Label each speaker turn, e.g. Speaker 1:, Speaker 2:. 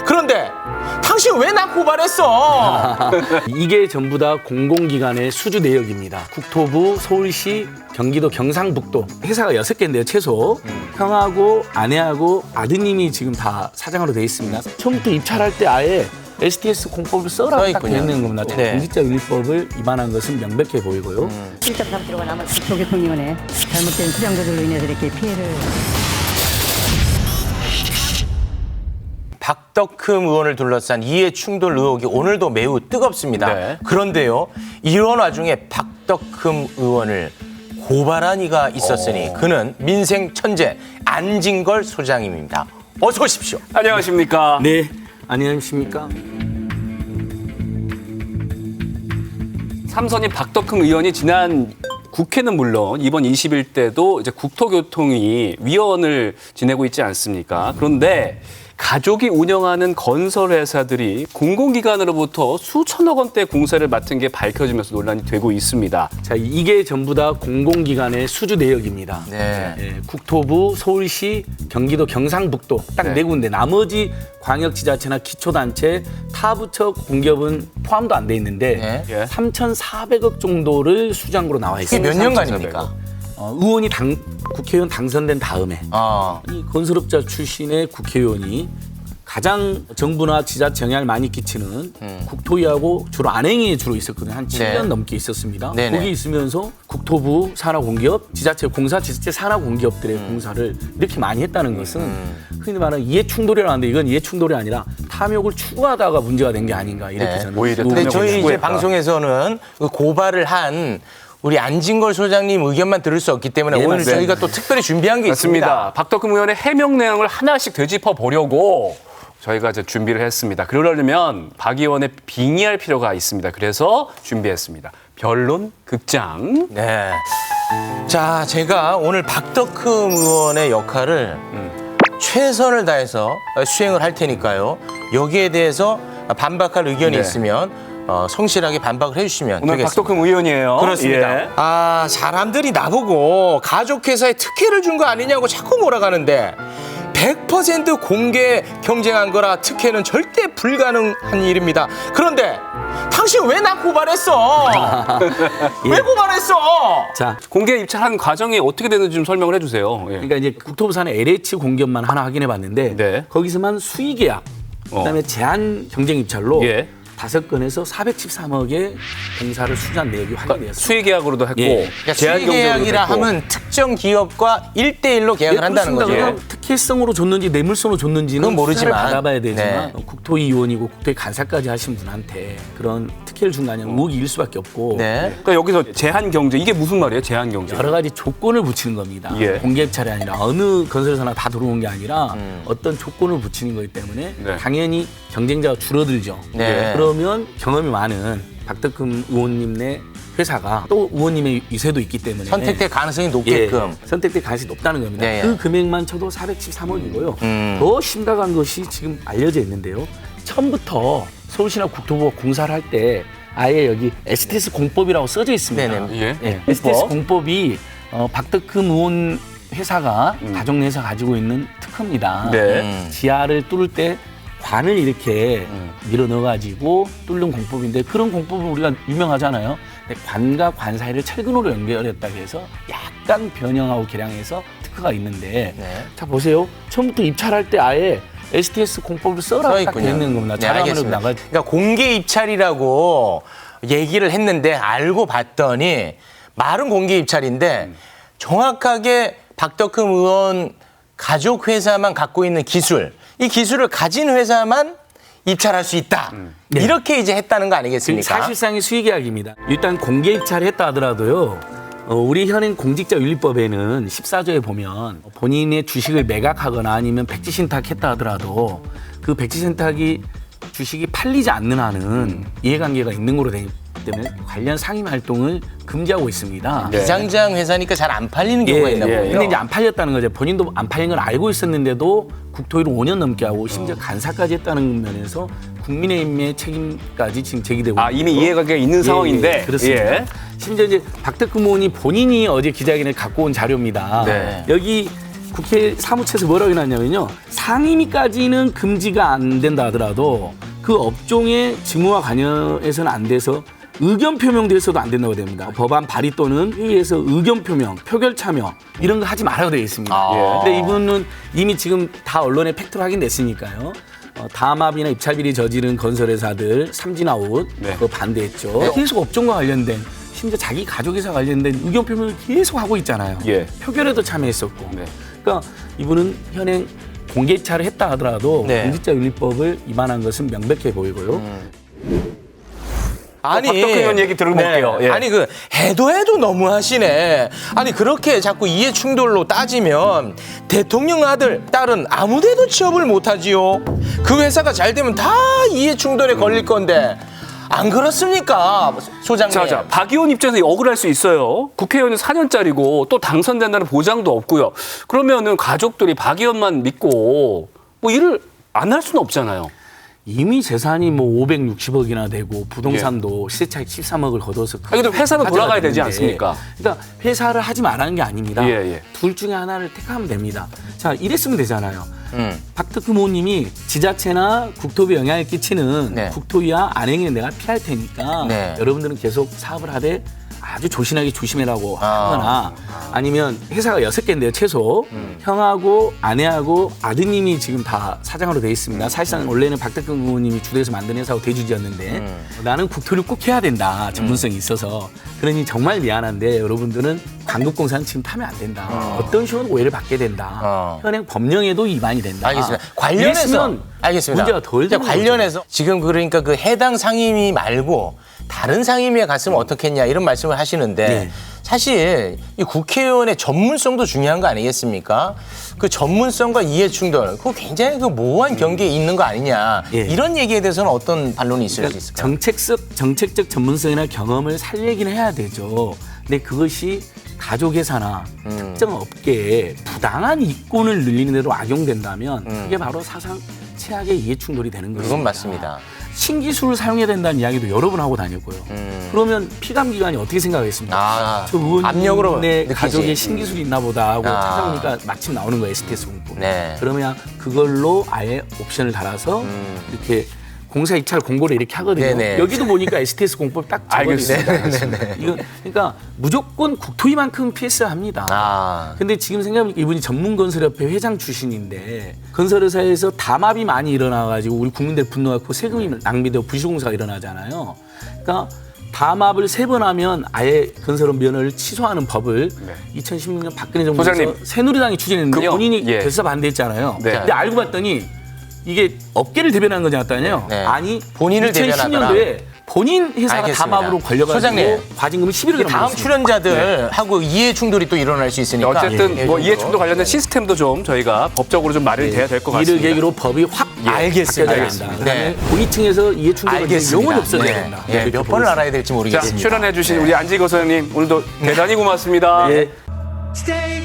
Speaker 1: 그런데 당신 왜 나 고발했어?
Speaker 2: 이게 전부 다 공공기관의 수주 내역입니다. 국토부, 서울시, 경기도 경상북도 회사가 6개인데요, 최소. 형하고 아내하고 아드님이 지금 다 사장으로 돼 있습니다. 처음부터 입찰할 때 아예 STS 공법을 써라 딱
Speaker 1: 있군요.
Speaker 2: 되어 있는 겁니다.
Speaker 1: 네.
Speaker 2: 공직자윤리법을 위반한 것은 명백해 보이고요.
Speaker 3: 실적 감시로가 남은 국토교통위원회 잘못된 수령 조절로 인해서 이렇게 피해를
Speaker 1: 박덕흠 의원을 둘러싼 이해 충돌 의혹이 오늘도 매우 뜨겁습니다.
Speaker 4: 네.
Speaker 1: 그런데요, 이런 와중에 박덕흠 의원을 고발한 이가 있었으니 그는 민생 천재 안진걸 소장님입니다. 어서 오십시오.
Speaker 4: 안녕하십니까.
Speaker 2: 네, 안녕하십니까?
Speaker 4: 삼선인 박덕흠 의원이 지난 국회는 물론 이번 21대도 이제 국토교통위 위원을 지내고 있지 않습니까? 그런데 가족이 운영하는 건설 회사들이 공공기관으로부터 수천억 원대 공사를 맡은 게 밝혀지면서 논란이 되고 있습니다.
Speaker 2: 자, 이게 전부 다 공공기관의 수주 내역입니다.
Speaker 1: 네.
Speaker 2: 예, 국토부, 서울시, 경기도 경상북도 딱
Speaker 4: 네.
Speaker 2: 네 군데. 나머지 광역지자체나 기초단체, 타부처 공기업은 포함도 안 돼 있는데
Speaker 1: 네.
Speaker 4: 예.
Speaker 2: 3,400억 정도를 수장으로 나와
Speaker 1: 이게
Speaker 2: 있습니다.
Speaker 1: 몇 년간입니까?
Speaker 2: 의원이 국회의원 당선된 다음에 이 건설업자 출신의 국회의원이 가장 정부나 지자체 영향을 많이 끼치는 국토위하고 주로 안행위에 주로 있었거든요. 한 7년
Speaker 1: 네.
Speaker 2: 넘게 있었습니다.
Speaker 1: 네네.
Speaker 2: 거기 있으면서 국토부 산하공기업, 지자체 공사, 지자체 산하공기업들의 공사를 이렇게 많이 했다는 것은 흔히 말하는 이해충돌이라고 하는데 이건 이해충돌이 아니라 탐욕을 추구하다가 문제가 된 게 아닌가 이렇게
Speaker 1: 네.
Speaker 2: 저는
Speaker 4: 오히려
Speaker 2: 의혹을
Speaker 1: 근데
Speaker 4: 탐욕을
Speaker 1: 저희 이제
Speaker 4: 추구했다.
Speaker 1: 방송에서는 그 고발을 한 우리 안진걸 소장님 의견만 들을 수 없기 때문에
Speaker 2: 네,
Speaker 1: 오늘
Speaker 2: 맞습니다.
Speaker 1: 저희가 또 특별히 준비한 게 있습니다.
Speaker 4: 맞습니다. 박덕흠 의원의 해명 내용을 하나씩 되짚어 보려고 저희가 이제 준비를 했습니다. 그러려면 박 의원의 빙의할 필요가 있습니다. 그래서 준비했습니다. 변론 극장.
Speaker 1: 네. 자, 제가 오늘 박덕흠 의원의 역할을 최선을 다해서 수행을 할 테니까요. 여기에 대해서 반박할 의견이
Speaker 4: 네.
Speaker 1: 있으면 성실하게 반박을 해주시면
Speaker 4: 오늘
Speaker 1: 되겠습니다.
Speaker 4: 박덕흠 의원이에요.
Speaker 1: 그렇습니다.
Speaker 4: 예.
Speaker 1: 아, 사람들이 나보고 가족회사에 특혜를 준 거 아니냐고 자꾸 몰아가는데 100% 공개 경쟁한 거라 특혜는 절대 불가능한 일입니다. 그런데 당신 왜 나 고발했어? 왜 고발했어?
Speaker 2: 자,
Speaker 4: 공개 입찰한 과정이 어떻게 되는지 좀 설명을 해주세요. 예.
Speaker 2: 그러니까 이제 국토부 산의 LH 공기업만 하나 확인해 봤는데
Speaker 4: 네.
Speaker 2: 거기서만 수의계약, 그다음에 제한 경쟁 입찰로
Speaker 4: 예.
Speaker 2: 5건에서 413억의 공사를 수주한 내역이 확인되었습니다.
Speaker 4: 수의 계약으로도 했고
Speaker 2: 예.
Speaker 1: 그러니까
Speaker 4: 제한 경쟁으로도
Speaker 1: 수의계약이라
Speaker 4: 했고.
Speaker 1: 하면 특정 기업과 1대1로 계약을 한다는 거죠.
Speaker 2: 그냥 특혜성으로 줬는지 뇌물성으로 줬는지는
Speaker 1: 그건 모르지만.
Speaker 2: 수사를 받아봐야 되지만
Speaker 1: 네.
Speaker 2: 국토위원이고 국토위 간사까지 하신 분한테 그런 특혜를 준 거 아니면 의혹이 일 수밖에 없고
Speaker 1: 네.
Speaker 4: 그러니까 여기서 제한 경쟁 이게 무슨 말이에요? 제한 경쟁.
Speaker 2: 여러 가지 조건을 붙이는 겁니다.
Speaker 4: 예.
Speaker 2: 공개 입찰이 아니라 어느 건설사나 다 들어온 게 아니라 어떤 조건을 붙이는 거기 때문에
Speaker 4: 네.
Speaker 2: 당연히 경쟁자가 줄어들죠.
Speaker 1: 네.
Speaker 2: 그러면 경험이 많은 박덕흠 의원님네 회사가 또 의원님의 유세도 있기 때문에
Speaker 1: 선택될 가능성이 높게끔.
Speaker 2: 선택될 가능성이 높다는 겁니다.
Speaker 1: 네,
Speaker 2: 그 금액만 쳐도 413억이고요.
Speaker 1: 음.
Speaker 2: 더 심각한 것이 지금 알려져 있는데요. 처음부터 서울시나 국토부가 공사를 할 때 아예 여기 STS 공법이라고 써져 있습니다.
Speaker 1: 네네.
Speaker 4: 예.
Speaker 2: 네, STS 공법이 박덕흠 의원 회사가 가족 내에서 가지고 있는 특허입니다.
Speaker 4: 네.
Speaker 2: 지하를 뚫을 때 관을 이렇게 밀어 넣어가지고 뚫는 공법인데 그런 공법은 우리가 유명하잖아요. 근데 관과 관 사이를 철근으로 연결했다고 해서 약간 변형하고 개량해서 특허가 있는데
Speaker 1: 네.
Speaker 2: 자 보세요. 처음부터 입찰할 때 아예 STS 공법을 써라 딱
Speaker 1: 있군요.
Speaker 2: 되는 겁니다.
Speaker 1: 네,
Speaker 2: 자료화면으로
Speaker 1: 알겠습니다.
Speaker 2: 나가.
Speaker 1: 그러니까 공개 입찰이라고 얘기를 했는데 알고 봤더니 말은 공개 입찰인데 정확하게 박덕흠 의원 가족 회사만 갖고 있는 기술, 이 기술을 가진 회사만 입찰할 수 있다.
Speaker 2: 네.
Speaker 1: 이렇게 이제 했다는 거 아니겠습니까?
Speaker 2: 사실상의 수의계약입니다. 일단 공개 입찰을 했다 하더라도요. 우리 현행 공직자윤리법에는 14조에 보면 본인의 주식을 매각하거나 아니면 백지신탁했다 하더라도 그 백지신탁이 주식이 팔리지 않는 한은 이해관계가 있는 거로 되기 때문에 관련 상임 활동을 금지하고 있습니다.
Speaker 4: 네.
Speaker 1: 비상장 회사니까 잘 안 팔리는 경우가 있나 보군요.
Speaker 2: 근데 이제 안 팔렸다는 거죠. 본인도 안 팔린 걸 알고 있었는데도 국토위로 5년 넘게 하고 심지어 간사까지 했다는 면에서 국민의힘의 책임까지 지금 제기되고
Speaker 4: 아 이미
Speaker 2: 있고요.
Speaker 4: 이해관계가 있는 상황인데.
Speaker 2: 그렇습니다.
Speaker 4: 예.
Speaker 2: 심지어 이제 박덕흠 의원이 본인이 어제 기자회견에 갖고 온 자료입니다.
Speaker 4: 네.
Speaker 2: 여기 국회 사무처에서 뭐라고 해놨냐면요. 상임위까지는 금지가 안 된다 하더라도 그 업종의 직무와 관여해서는 안 돼서 의견 표명돼서도 안 된다고 됩니다. 법안 발의 또는 회의에서 의견 표명, 표결 참여 이런 거 하지 말아야 되어 있습니다. 근데 이분은 이미 지금 다 언론에 팩트로 확인됐으니까요. 담합이나 입찰비리 저지른 건설회사들 삼진아웃 그거 반대했죠. 계속 업종과 관련된 심지어 자기 가족회사 관련된 의견 표명을 계속 하고 있잖아요.
Speaker 4: 예.
Speaker 2: 표결에도 참여했었고.
Speaker 4: 네.
Speaker 2: 그러니까 이분은 현행 공개 입찰을 했다 하더라도
Speaker 1: 네.
Speaker 2: 공직자윤리법을 위반한 것은 명백해 보이고요.
Speaker 1: 아니
Speaker 4: 박덕흠 의원 얘기 들어볼게요. 예.
Speaker 1: 아니 그 해도 너무하시네. 아니 그렇게 자꾸 이해 충돌로 따지면 대통령 아들 딸은 아무데도 취업을 못하지요. 그 회사가 잘 되면 다 이해 충돌에 걸릴 건데 안 그렇습니까, 소장님?
Speaker 4: 자, 박 의원 입장에서 억울할 수 있어요. 국회의원은 4년짜리고 또 당선된다는 보장도 없고요. 그러면은 가족들이 박 의원만 믿고 뭐 일을 안 할 수는 없잖아요.
Speaker 2: 이미 재산이 뭐 560억이나 되고 부동산도 시세 차익 13억을 거둬서
Speaker 4: 근데 회사는 돌아가야 되지
Speaker 2: 가져가야
Speaker 4: 않습니까?
Speaker 2: 되는데, 그러니까 회사를 하지 말라는 게 아닙니다.
Speaker 4: 예.
Speaker 2: 둘 중에 하나를 택하면 됩니다. 자, 이랬으면 되잖아요. 박덕흠 의원님이 지자체나 국토부에 영향을 끼치는
Speaker 1: 네.
Speaker 2: 국토위와 안행에 내가 피할 테니까
Speaker 1: 네.
Speaker 2: 여러분들은 계속 사업을 하되 아주 조신하게 조심해라고 하거나 아니면 회사가 6개인데요, 최소. 형하고 아내하고 아드님이 지금 다 사장으로 돼 있습니다. 사실상 원래는 박덕흠 의원님이 주도해서 만든 회사하고 대주주였는데 나는 국토를 꼭 해야 된다, 전문성이 있어서. 그러니 정말 미안한데 여러분들은 광급공사는 지금 타면 안 된다. 어떤 식으로 오해를 받게 된다. 현행 법령에도 위반이 된다.
Speaker 1: 알겠습니다. 관련해서
Speaker 2: 이랬으면
Speaker 1: 알겠습니다.
Speaker 2: 문제가 덜 되는
Speaker 1: 관련해서 지금 그러니까 그 해당 상임위 말고 다른 상임위에 갔으면 어떻겠냐 이런 말씀을 하시는데
Speaker 2: 네.
Speaker 1: 사실 이 국회의원의 전문성도 중요한 거 아니겠습니까? 그 전문성과 이해 충돌, 그거 굉장히 그 모호한 경계에 있는 거 아니냐.
Speaker 2: 예.
Speaker 1: 이런 얘기에 대해서는 어떤 반론이 있을 수 있을까요?
Speaker 2: 정책적 전문성이나 경험을 살리긴 해야 되죠. 근데 그것이 가족회사나 특정 업계에 부당한 이권을 늘리는 대로 악용된다면 그게 바로 사상 최악의 이해충돌이 되는 거죠.
Speaker 1: 그건 맞습니다.
Speaker 2: 신기술을 사용해야 된다는 이야기도 여러 번 하고 다녔고요. 그러면 피감기관이 어떻게 생각하겠습니까? 저
Speaker 1: 압력으로
Speaker 2: 의원의
Speaker 1: 느끼지.
Speaker 2: 가족에 신기술이 있나 보다 하고 찾아보니까 마침 나오는 거예요, STS 공법.
Speaker 1: 네.
Speaker 2: 그러면 그걸로 아예 옵션을 달아서 이렇게 공사 입찰 공고를 이렇게 하거든요.
Speaker 1: 네네.
Speaker 2: 여기도 보니까 STS 공법 딱 적어져 있습니다.
Speaker 1: 알겠습니다.
Speaker 2: 이거 그러니까 무조건 국토위만큼 피했어야 합니다. 근데 지금 생각해보니까 이분이 전문건설협회 회장 출신인데 건설회사에서 담합이 많이 일어나가지고 우리 국민들 분노하고 세금이 낭비되고 부실공사가 일어나잖아요. 그러니까 담합을 3번 하면 아예 건설업 면허를 취소하는 법을 2016년 박근혜 정부에서
Speaker 4: 소장님.
Speaker 2: 새누리당이 추진했는데 본인이
Speaker 4: 예.
Speaker 2: 결사 반대했잖아요.
Speaker 4: 네.
Speaker 2: 근데 알고 봤더니 이게 업계를 대변하는 거지 않았더니요.
Speaker 1: 네.
Speaker 2: 아니
Speaker 1: 본인을 대변하더라.
Speaker 2: 2010년도에 본인 회사가
Speaker 1: 알겠습니다.
Speaker 2: 담합으로 걸려가지고
Speaker 1: 소장님.
Speaker 2: 과징금을 11억이나
Speaker 1: 다음 출연자들하고 이해 충돌이 또 일어날 수 있으니까
Speaker 4: 어쨌든 뭐 이해충돌 관련된 시스템도 좀 저희가 법적으로 좀 마련이 돼야 될 것
Speaker 2: 이를
Speaker 4: 같습니다.
Speaker 2: 계기로 법이 확
Speaker 1: 알겠습니다.
Speaker 2: 바뀌어야 된다.
Speaker 1: 알겠습니다.
Speaker 2: 그다음에
Speaker 1: 네.
Speaker 2: 고위층에서 이해충돌이
Speaker 1: 알겠습니다.
Speaker 2: 영원히 없어져야
Speaker 1: 네.
Speaker 2: 된다.
Speaker 1: 예,
Speaker 2: 이렇게
Speaker 1: 몇
Speaker 2: 보고
Speaker 1: 번을
Speaker 2: 있습니다.
Speaker 1: 알아야 될지
Speaker 4: 자,
Speaker 1: 모르겠습니다.
Speaker 4: 출연해 주신 우리 안지거 소장님 오늘도 대단히 고맙습니다.
Speaker 2: 예.
Speaker 5: Stay